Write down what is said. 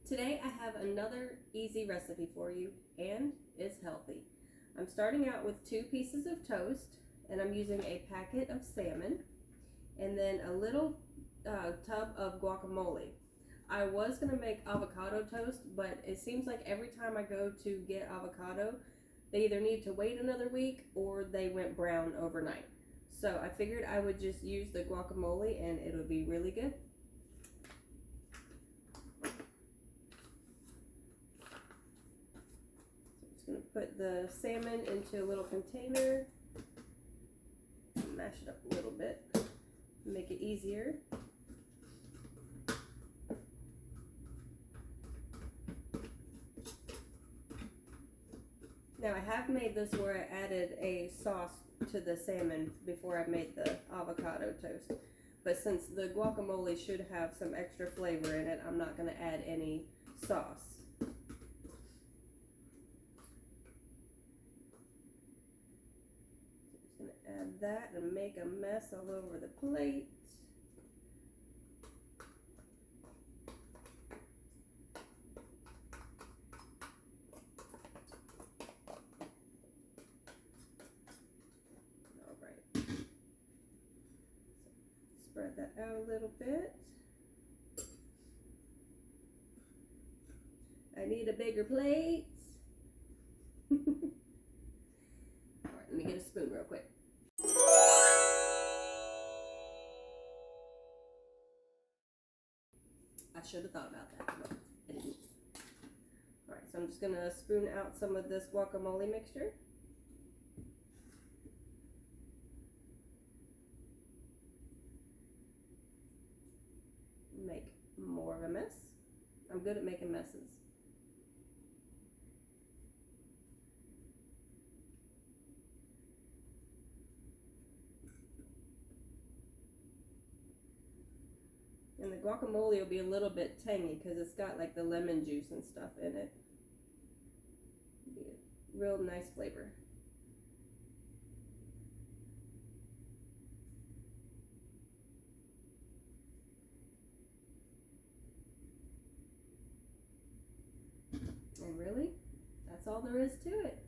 Today I have another easy recipe for you, and it's healthy. I'm starting out with 2 pieces of toast, and I'm using a packet of salmon, and then a little tub of guacamole. I was going to make avocado toast, but it seems like every time I go to get avocado, they either need to wait another week or they went brown overnight. So I figured I would just use the guacamole and it'll be really good. Going to put the salmon into a little container, mash it up a little bit, make it easier. Now I have made this where I added a sauce to the salmon before I made the avocado toast, but since the guacamole should have some extra flavor in it, I'm not going to add any sauce. Add that and make a mess all over the plate. All right. Spread that out a little bit. I need a bigger plate. All right, let me get a spoon real quick. I should have thought about that, but I didn't. Alright, so I'm just going to spoon out some of this guacamole mixture. Make more of a mess. I'm good at making messes. And the guacamole will be a little bit tangy because it's got like the lemon juice and stuff in it. Be a real nice flavor. And really, that's all there is to it.